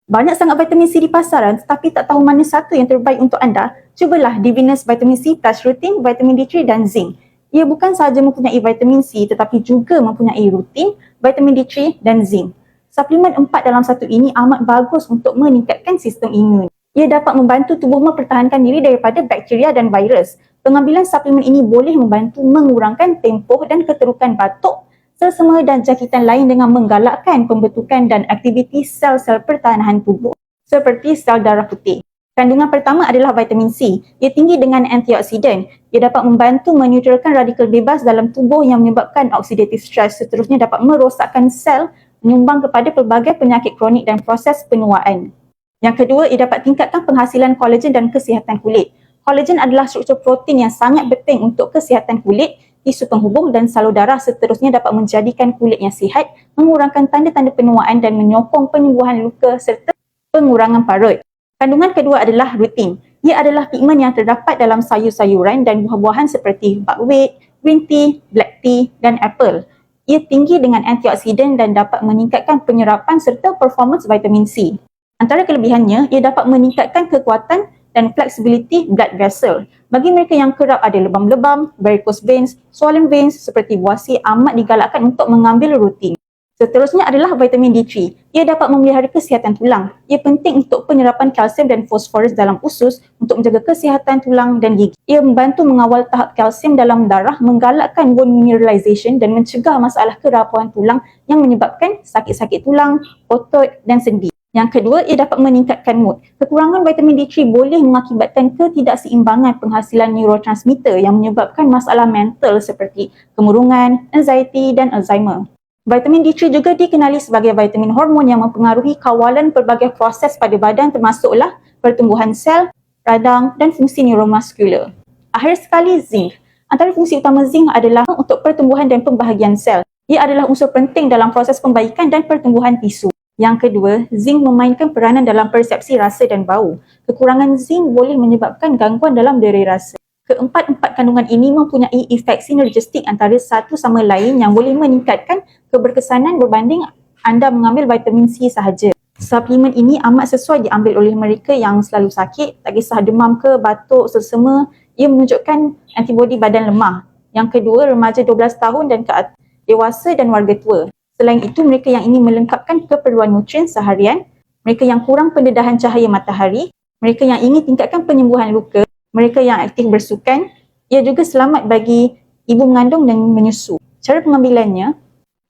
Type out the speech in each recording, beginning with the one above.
Banyak sangat vitamin C di pasaran tetapi tak tahu mana satu yang terbaik untuk anda? Cubalah Divinus Vitamin C Plus Rutin, Vitamin D3 dan Zinc. Ia bukan sahaja mempunyai vitamin C tetapi juga mempunyai rutin, vitamin D3 dan Zinc. Suplemen 4 dalam satu ini amat bagus untuk meningkatkan sistem imun. Ia dapat membantu tubuh mempertahankan diri daripada bakteria dan virus. Pengambilan suplemen ini boleh membantu mengurangkan tempoh dan keterukan batuk, selsema dan jangkitan lain dengan menggalakkan pembentukan dan aktiviti sel-sel pertahanan tubuh seperti sel darah putih. Kandungan pertama adalah vitamin C. Ia tinggi dengan antioksidan. Ia dapat membantu menetralkan radikal bebas dalam tubuh yang menyebabkan oxidative stress. Seterusnya dapat merosakkan sel, menyumbang kepada pelbagai penyakit kronik dan proses penuaan. Yang kedua, ia dapat tingkatkan penghasilan kolagen dan kesihatan kulit. Kolagen adalah struktur protein yang sangat penting untuk kesihatan kulit, tisu penghubung dan salur darah. Seterusnya dapat menjadikan kulit yang sihat, mengurangkan tanda-tanda penuaan dan menyokong penyembuhan luka serta pengurangan parut. Kandungan kedua adalah rutin. Ia adalah pigmen yang terdapat dalam sayur-sayuran dan buah-buahan seperti buckwheat, green tea, black tea dan apple. Ia tinggi dengan antioksidan dan dapat meningkatkan penyerapan serta performance vitamin C. Antara kelebihannya, ia dapat meningkatkan kekuatan dan flexibility blood vessel. Bagi mereka yang kerap ada lebam-lebam, varicose veins, swollen veins seperti buasi amat digalakkan untuk mengambil rutin. Seterusnya adalah vitamin D3. Ia dapat memelihara kesihatan tulang. Ia penting untuk penyerapan kalsium dan fosforus dalam usus untuk menjaga kesihatan tulang dan gigi. Ia membantu mengawal tahap kalsium dalam darah, menggalakkan bone mineralization dan mencegah masalah kerapuhan tulang yang menyebabkan sakit-sakit tulang, otot dan sendi. Yang kedua, ia dapat meningkatkan mood. Kekurangan vitamin D3 boleh mengakibatkan ketidakseimbangan penghasilan neurotransmitter yang menyebabkan masalah mental seperti kemurungan, anxiety dan Alzheimer. Vitamin D3 juga dikenali sebagai vitamin hormon yang mempengaruhi kawalan pelbagai proses pada badan termasuklah pertumbuhan sel, radang dan fungsi neuromuskular. Akhir sekali, zinc. Antara fungsi utama zinc adalah untuk pertumbuhan dan pembahagian sel. Ia adalah unsur penting dalam proses pembaikan dan pertumbuhan tisu. Yang kedua, zinc memainkan peranan dalam persepsi rasa dan bau. Kekurangan zinc boleh menyebabkan gangguan dalam dera rasa. Keempat-empat kandungan ini mempunyai efek sinergistik antara satu sama lain yang boleh meningkatkan keberkesanan berbanding anda mengambil vitamin C sahaja. Suplemen ini amat sesuai diambil oleh mereka yang selalu sakit, tak kisah demam ke batuk, selsema. Ia menunjukkan antibodi badan lemah. Yang kedua, remaja 12 tahun dan ke atas, dewasa dan warga tua. Selain itu, mereka yang ingin melengkapkan keperluan nutrien seharian, mereka yang kurang pendedahan cahaya matahari, mereka yang ingin tingkatkan penyembuhan luka, mereka yang aktif bersukan. Ia juga selamat bagi ibu mengandung dan menyusu. Cara pengambilannya,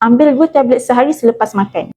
ambil 2 tablet sehari selepas makan.